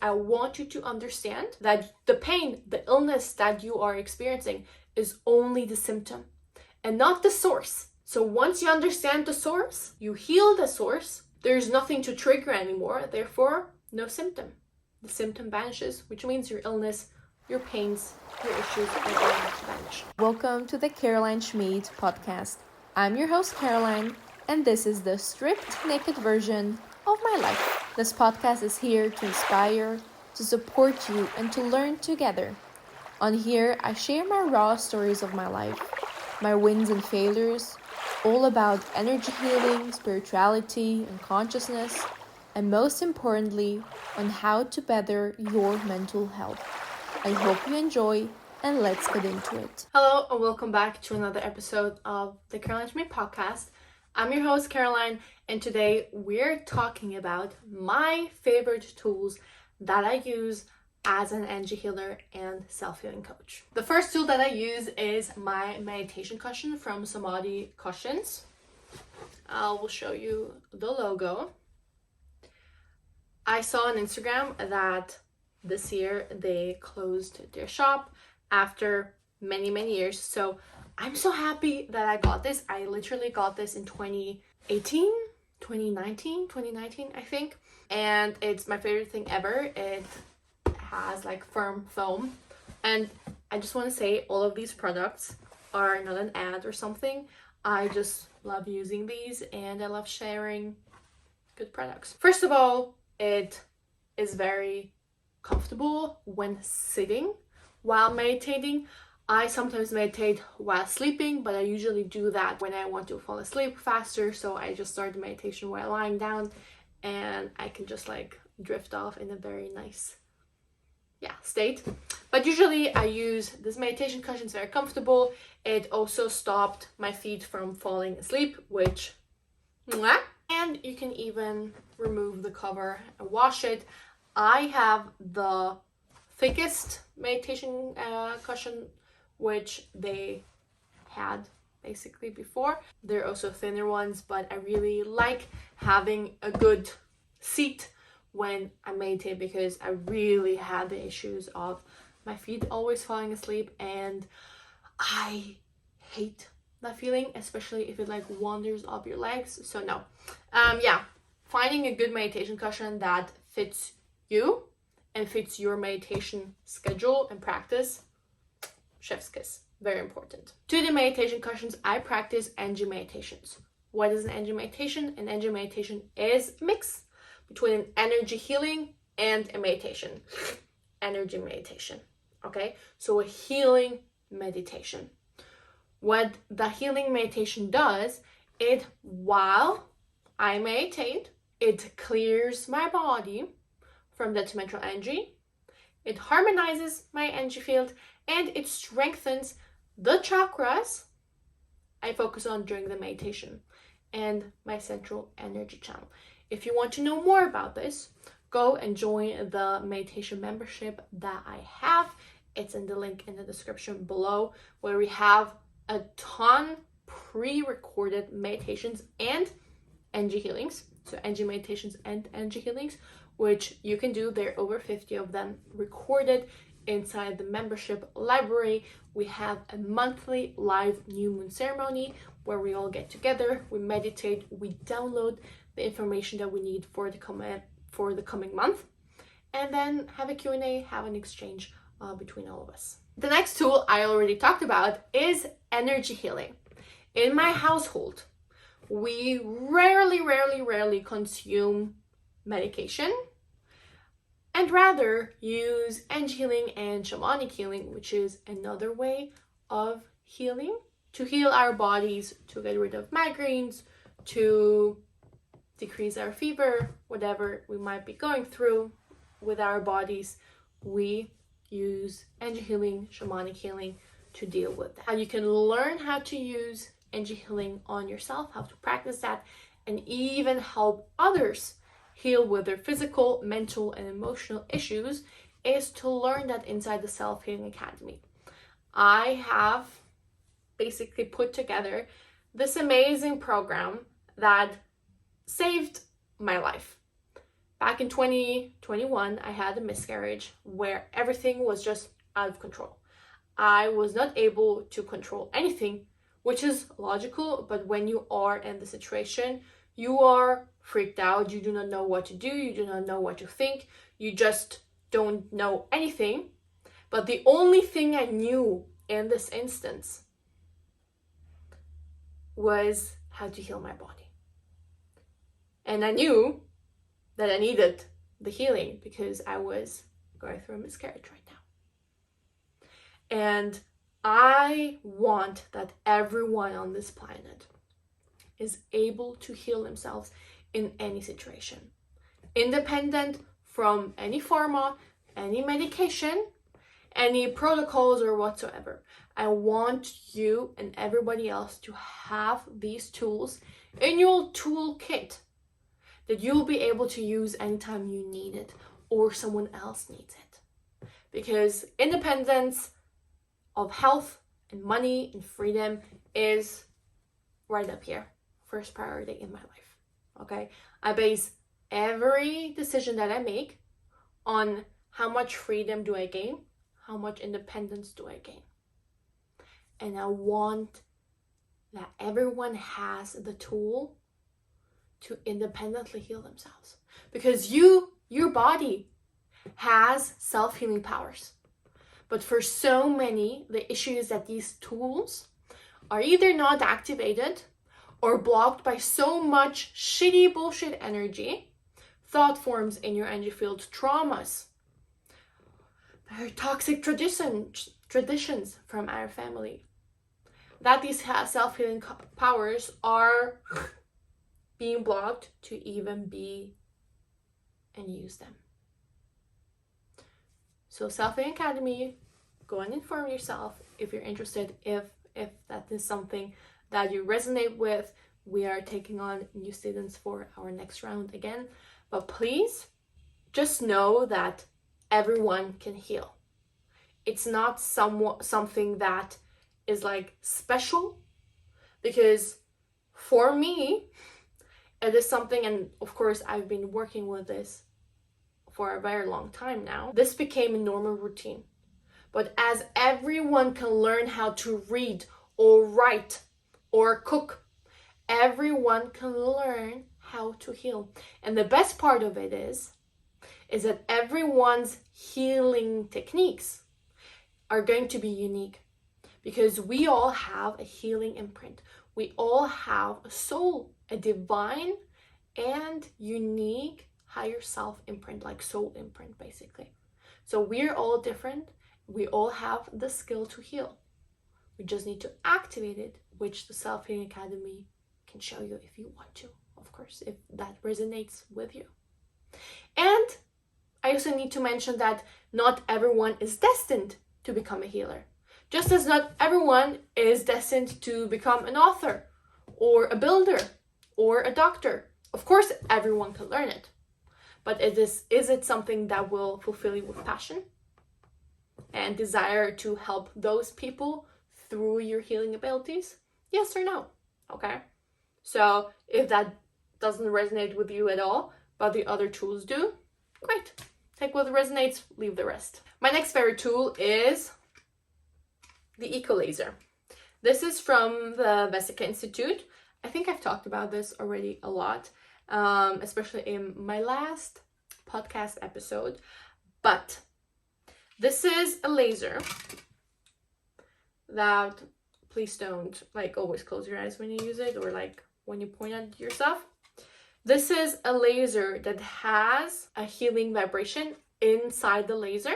I want you to understand that the pain, the illness that you are experiencing is only the symptom and not the source. So once you understand the source, you heal the source, there's nothing to trigger anymore, therefore no symptom. The symptom vanishes, which means your illness, your pains, your issues are going to vanish. Welcome to the Caroline Schmid podcast. I'm your host Caroline, and this is the stripped naked version of my life. This podcast is here to inspire, to support you, and to learn together. On here, I share my raw stories of my life, my wins and failures, all about energy healing, spirituality, and consciousness, and most importantly, on how to better your mental health. I hope you enjoy, and let's get into it. Hello, and welcome back to another episode of the Caroline Schmid podcast. I'm your host, Caroline, and today we're talking about my favorite tools that I use as an energy healer and self-healing coach. The first tool that I use is my meditation cushion from Samadhi Cushions. I will show you the logo. I saw on Instagram that this year they closed their shop after many years, so I'm so happy that I got this. I literally got this in 2019, I think. And it's my favorite thing ever. It has like firm foam. And I just want to say all of these products are not an ad or something. I just love using these and I love sharing good products. First of all, it is very comfortable when sitting while meditating. I sometimes meditate while sleeping, but I usually do that when I want to fall asleep faster. So I just start the meditation while lying down and I can just like drift off in a very nice state. But usually I use this meditation cushion. It's very comfortable. It also stopped my feet from falling asleep, which and you can even remove the cover and wash it. I have the thickest meditation cushion which they had basically before. There are also thinner ones, but I really like having a good seat when I meditate because I really had the issues of my feet always falling asleep, and I hate that feeling, especially if it like wanders up your legs. So no, finding a good meditation cushion that fits you and fits your meditation schedule and practice, chef's kiss. Very important. To the meditation cushions, I practice energy meditations. What is an energy meditation? An energy meditation is a mix between an energy healing and a meditation. Energy meditation. Okay? So a healing meditation. What the healing meditation does, while I meditate, it clears my body from detrimental energy. It harmonizes my energy field and it strengthens the chakras I focus on during the meditation and my central energy channel. If you want to know more about this, go and join the meditation membership that I have. It's in the link in the description below, where we have a ton pre-recorded meditations and energy healings. So energy meditations and energy healings, which you can do. There are over 50 of them recorded inside the membership library. We have a monthly live new moon ceremony where we all get together, we meditate, we download the information that we need for the coming month, and then have a Q&A, have an exchange between all of us. The next tool I already talked about is energy healing. In my household, we rarely consume medication, and rather use energy healing and shamanic healing, which is another way of healing, to heal our bodies, to get rid of migraines, to decrease our fever, whatever we might be going through with our bodies. We use energy healing, shamanic healing to deal with that. And you can learn how to use energy healing on yourself, how to practice that, and even help others heal with their physical, mental, and emotional issues, is to learn that inside the Self-Healing Academy. I have basically put together this amazing program that saved my life. back in 2021, I had a miscarriage where everything was just out of control. I was not able to control anything, which is logical, but when you are in the situation, you are freaked out. You do not know what to do. You do not know what to think. You just don't know anything. But the only thing I knew in this instance was how to heal my body. And I knew that I needed the healing because I was going through a miscarriage right now. And I want that everyone on this planet is able to heal themselves in any situation, independent from any pharma, any medication, any protocols or whatsoever. I want you and everybody else to have these tools in your toolkit that you'll be able to use anytime you need it or someone else needs it. Because independence of health and money and freedom is right up here, first priority in my life. Okay, I base every decision that I make on how much freedom do I gain, how much independence do I gain. And I want that everyone has the tool to independently heal themselves, because your body has self-healing powers. But for so many, the issue is that these tools are either not activated or blocked by so much shitty bullshit energy, thought forms in your energy field, traumas, very toxic traditions from our family, that these self-healing powers are being blocked to even be and use them. So Self-Healing Academy, go and inform yourself if you're interested, if that is something that you resonate with. We are taking on new students for our next round again. But please just know that everyone can heal. It's not something that is like special, because for me, it is something, and of course I've been working with this for a very long time now. This became a normal routine. But as everyone can learn how to read or write or cook, everyone can learn how to heal. And the best part of it is that everyone's healing techniques are going to be unique, because we all have a healing imprint. We all have a soul, a divine and unique higher self imprint, like soul imprint basically. So we're all different. We all have the skill to heal. We just need to activate it, which the Self-Healing Academy can show you if you want to, of course, if that resonates with you. And I also need to mention that not everyone is destined to become a healer. Just as not everyone is destined to become an author or a builder or a doctor. Of course, everyone can learn it. But is it something that will fulfill you with passion and desire to help those people through your healing abilities? Yes or no? Okay. So if that doesn't resonate with you at all, but the other tools do, great. Take what resonates, leave the rest. My next favorite tool is the Eco Laser. This is from the Vesica Institute. I think I've talked about this already a lot, especially in my last podcast episode. But this is a laser that, please don't like always close your eyes when you use it, or like when you point at yourself. This is a laser that has a healing vibration inside the laser.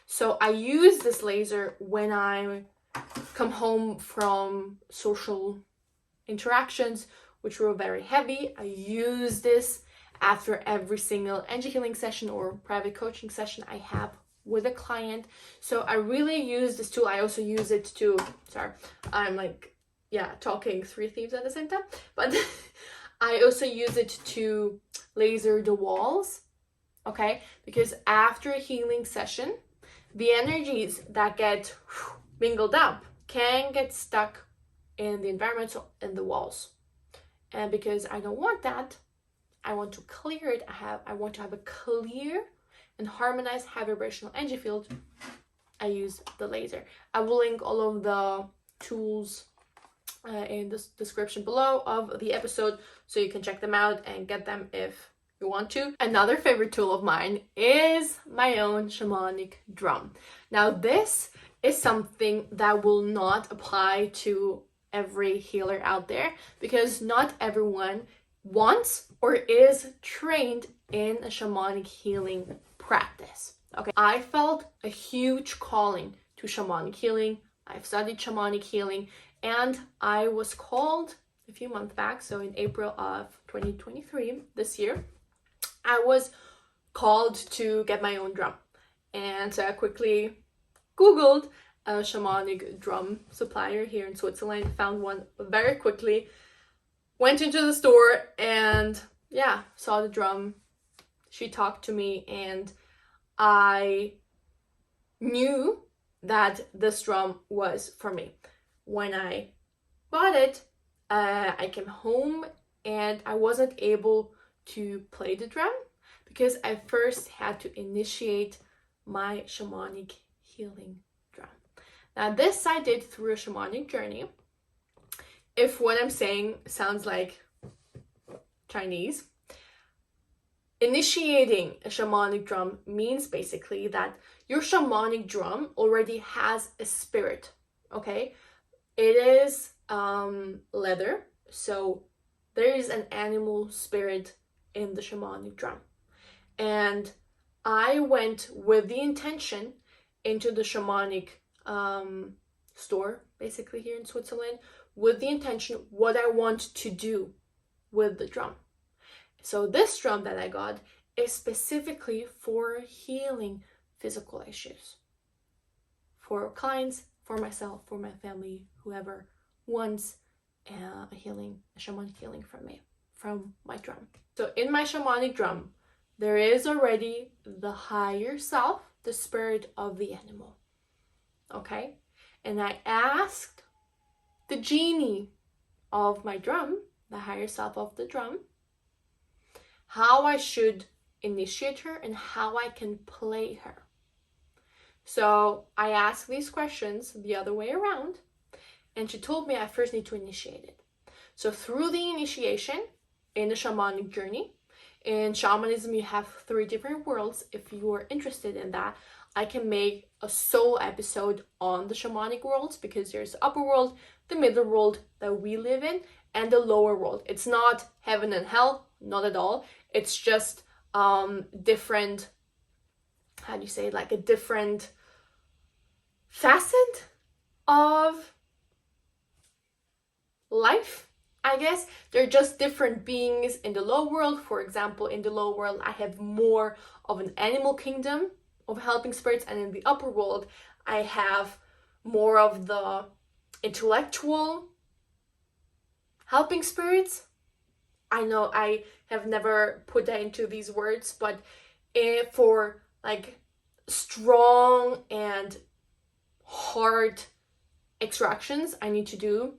So I use this laser when I come home from social interactions, which were very heavy. I use this after every single energy healing session or private coaching session I have with a client. So I really use this tool. I also use it to, sorry, I'm like, talking three thieves at the same time. But I also use it to laser the walls, okay? Because after a healing session, the energies that get mingled up can get stuck in the environment, in the walls. And because I don't want that, I want to clear it, I want to have a clear and harmonized high vibrational energy field, I use the laser. I will link all of the tools in the description below of the episode, so you can check them out and get them if you want to. Another favorite tool of mine is my own shamanic drum. Now this is something that will not apply to every healer out there, because not everyone wants or is trained in a shamanic healing practice. Okay, I felt a huge calling to shamanic healing. I've studied shamanic healing, and I was called a few months back, so in April of 2023, this year, I was called to get my own drum. And so I quickly Googled a shamanic drum supplier here in Switzerland, found one very quickly, went into the store, and yeah, saw the drum. She talked to me, and I knew that this drum was for me. When I bought it, I came home and I wasn't able to play the drum because I first had to initiate my shamanic healing drum. Now this I did through a shamanic journey. If what I'm saying sounds like Chinese, initiating a shamanic drum means basically that your shamanic drum already has a spirit, okay? It is leather, so there is an animal spirit in the shamanic drum. And I went with the intention into the shamanic store, basically here in Switzerland, with the intention what I want to do with the drum. So this drum that I got is specifically for healing physical issues. For clients, for myself, for my family, whoever wants a shamanic healing from me, from my drum. So in my shamanic drum, there is already the higher self, the spirit of the animal. Okay? And I asked the genie of my drum, the higher self of the drum, how I should initiate her and how I can play her. So I asked these questions the other way around, and she told me I first need to initiate it. So through the initiation in the shamanic journey, in shamanism you have 3 different worlds. If you are interested in that, I can make a solo episode on the shamanic worlds, because there's the upper world, the middle world that we live in, and the lower world. It's not heaven and hell, not at all. It's just different, how do you say, like a different facet of life, I guess. They're just different beings in the low world. For example, in the low world, I have more of an animal kingdom of helping spirits, and in the upper world, I have more of the intellectual helping spirits. I know I have never put that into these words, but for like strong and hard extractions I need to do,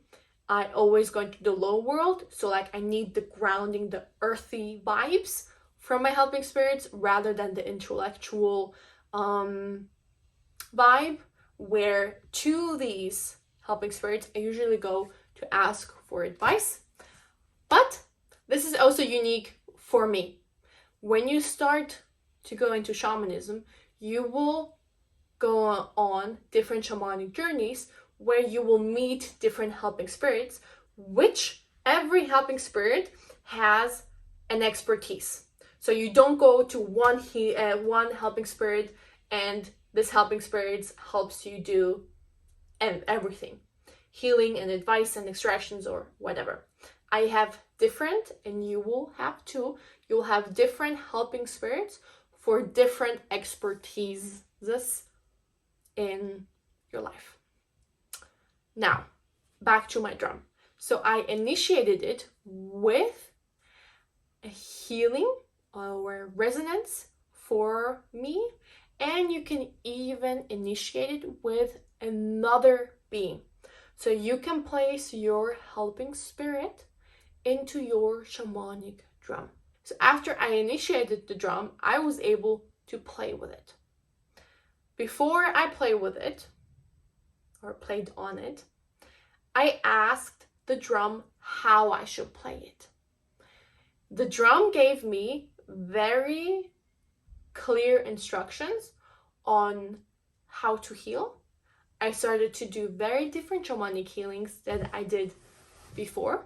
I always go into the low world. So like I need the grounding, the earthy vibes from my helping spirits rather than the intellectual vibe, where to these helping spirits I usually go to ask for advice. But this is also unique for me. When you start to go into shamanism, you will go on different shamanic journeys where you will meet different helping spirits, which every helping spirit has an expertise. So you don't go to one helping spirit and this helping spirit helps you do everything, healing and advice and extractions or whatever. I have different, and you will have too, you'll have different helping spirits for different expertises in your life. Now, back to my drum. So I initiated it with a healing or resonance for me, and you can even initiate it with another being. So you can place your helping spirit into your shamanic drum. So after I initiated the drum, I was able to play with it. Before I played with it, or played on it, I asked the drum how I should play it. The drum gave me very clear instructions on how to heal. I started to do very different shamanic healings than I did before.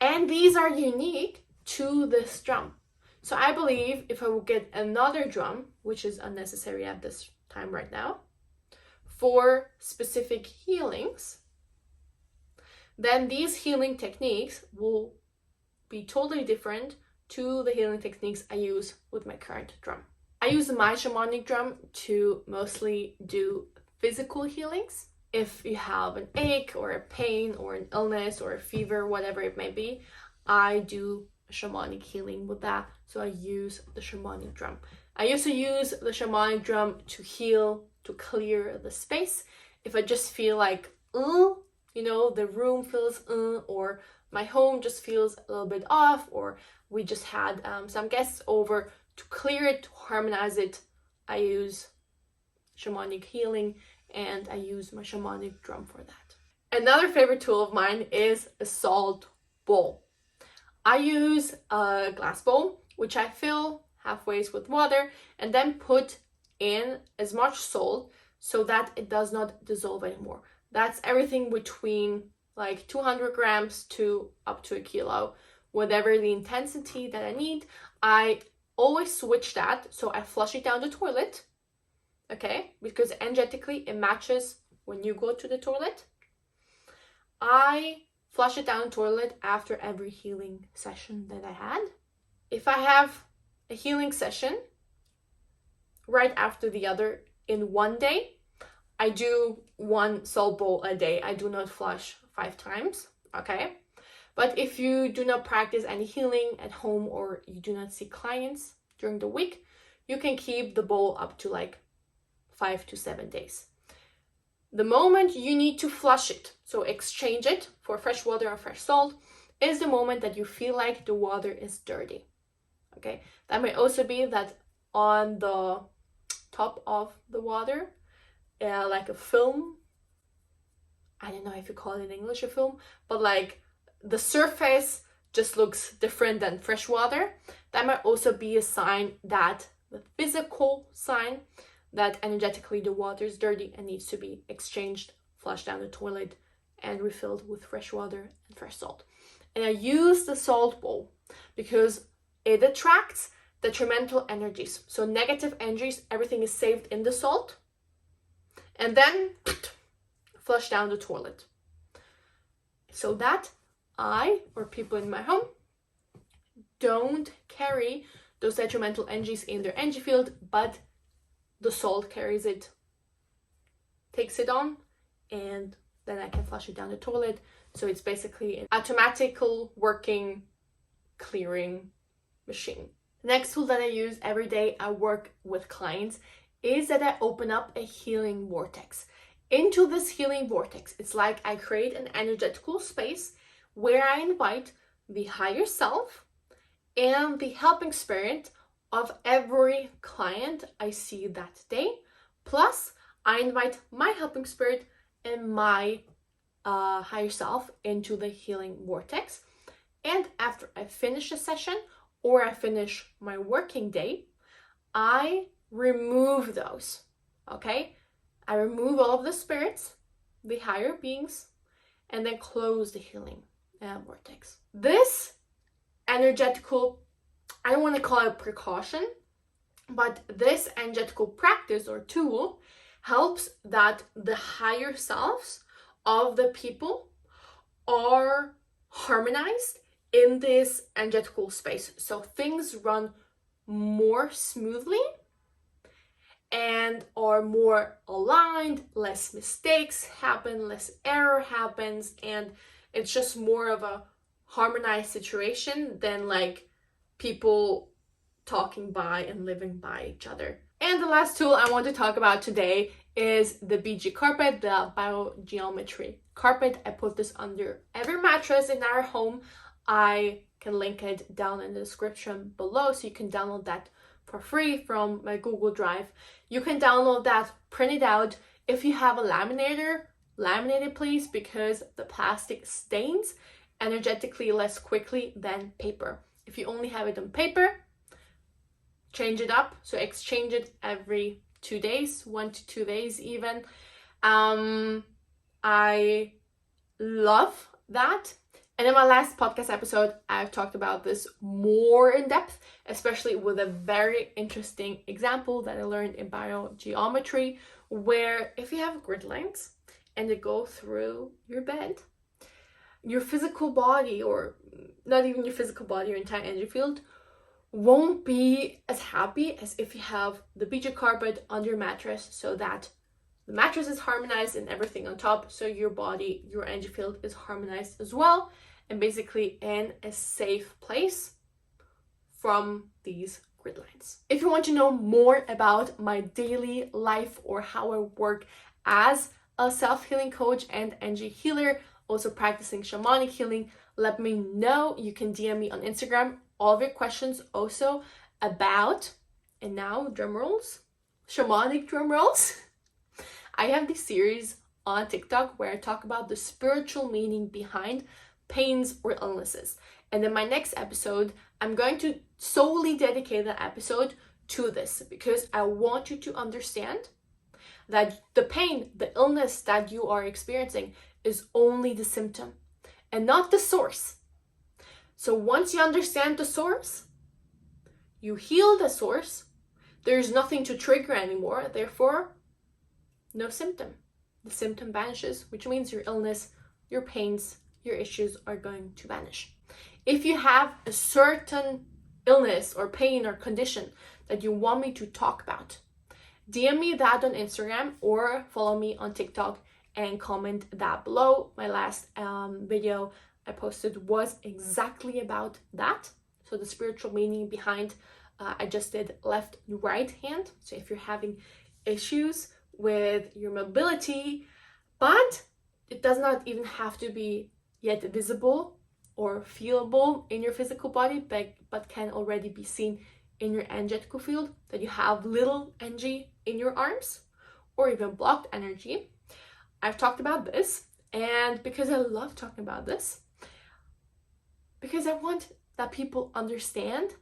And these are unique to this drum. So I believe if I will get another drum, which is unnecessary at this time right now, for specific healings, then these healing techniques will be totally different to the healing techniques I use with my current drum. I use my shamanic drum to mostly do physical healings. If you have an ache or a pain or an illness or a fever, whatever it may be, I do shamanic healing with that. So I use the shamanic drum. I used to use the shamanic drum to heal, to clear the space. If I just feel like, the room feels, or my home just feels a little bit off, or we just had some guests over, to clear it, to harmonize it, I use shamanic healing, and I use my shamanic drum for that. Another favorite tool of mine is a salt bowl. I use a glass bowl, which I fill halfway with water and then put in as much salt so that it does not dissolve anymore. That's everything between like 200 grams to up to a kilo, whatever the intensity that I need. I always switch that, so I flush it down the toilet, okay, because energetically it matches when you go to the toilet. I flush it down the toilet after every healing session that I had. If I have a healing session right after the other in one day, I do one salt bowl a day. I do not flush 5 times, okay? But if you do not practice any healing at home or you do not see clients during the week, you can keep the bowl up to like 5 to 7 days. The moment you need to flush it, so exchange it for fresh water or fresh salt, is the moment that you feel like the water is dirty. Okay, that may also be that on the top of the water, like a film, I don't know if you call it in English a film, but like the surface just looks different than fresh water. That might also be a sign, that the physical sign that energetically the water is dirty and needs to be exchanged, flushed down the toilet, and refilled with fresh water and fresh salt. And I use the salt bowl because it attracts detrimental energies. So negative energies, everything is saved in the salt, and then flush down the toilet. So that I, or people in my home, don't carry those detrimental energies in their energy field, but the salt carries it, takes it on, and then I can flush it down the toilet. So it's basically an automatical working clearing machine. The next tool that I use every day I work with clients is that I open up a healing vortex. Into this healing vortex, it's like I create an energetical space where I invite the higher self and the helping spirit of every client I see that day. Plus, I invite my helping spirit and my higher self into the healing vortex. And after I finish a session or I finish my working day, I remove those, okay? I remove all of the spirits, the higher beings, and then close the healing vortex. This energetical, I don't want to call it precaution, but this energetical practice or tool helps that the higher selves of the people are harmonized in this energetical space. So things run more smoothly and are more aligned, less mistakes happen, less error happens, and it's just more of a harmonized situation than like people talking by and living by each other. And the last tool I want to talk about today is the BG carpet, the biogeometry carpet. I put this under every mattress in our home. I can link it down in the description below, so you can download that for free from my Google Drive. You can download that, print it out. If you have a laminator, laminate it please, because the plastic stains energetically less quickly than paper. If you only have it on paper, change it up. So exchange it every 2 days, 1 to 2 days even. I love that. And in my last podcast episode, I've talked about this more in depth, especially with a very interesting example that I learned in biogeometry, where if you have grid lines and they go through your bed, your physical body, or not even your physical body, your entire energy field, won't be as happy as if you have the BJ carpet under your mattress, so that the mattress is harmonized and everything on top, so your body, your energy field is harmonized as well, and basically in a safe place from these grid lines. If you want to know more about my daily life or how I work as a self-healing coach and energy healer, also practicing shamanic healing, let me know. You can DM me on Instagram all of your questions also about, and now drum rolls, shamanic drum rolls. I have this series on TikTok where I talk about the spiritual meaning behind pains or illnesses. And in my next episode, I'm going to solely dedicate the episode to this, because I want you to understand that the pain, the illness that you are experiencing is only the symptom and not the source. So once you understand the source, you heal the source, there's nothing to trigger anymore, therefore no symptom. The symptom vanishes, which means your illness, your pains, your issues are going to vanish. If you have a certain illness or pain or condition that you want me to talk about, DM me that on Instagram or follow me on TikTok and comment that below. My last video I posted was exactly about that. So the spiritual meaning behind, I just did left and right hand. So if you're having issues with your mobility, but it does not even have to be yet visible or feelable in your physical body, but can already be seen in your energetical field, that you have little energy in your arms or even blocked energy. I've talked about this, and because I love talking about this, because I want that people understand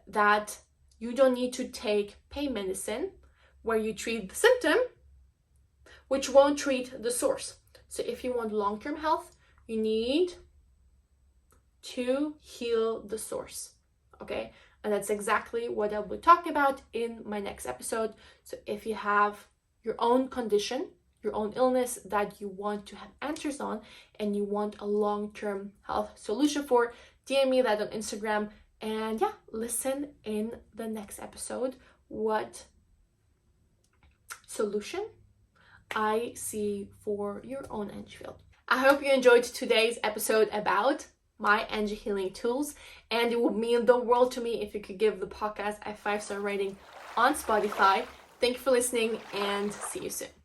that you don't need to take pain medicine where you treat the symptom, which won't treat the source. So if you want long-term health, you need to heal the source, okay? And that's exactly what I'll be talking about in my next episode. So if you have your own condition, your own illness that you want to have answers on, and you want a long-term health solution for, DM me that on Instagram. And yeah, listen in the next episode what solution I see for your own energy field. I hope you enjoyed today's episode about my energy healing tools, and it would mean the world to me if you could give the podcast a 5-star rating on Spotify. Thank you for listening, and see you soon.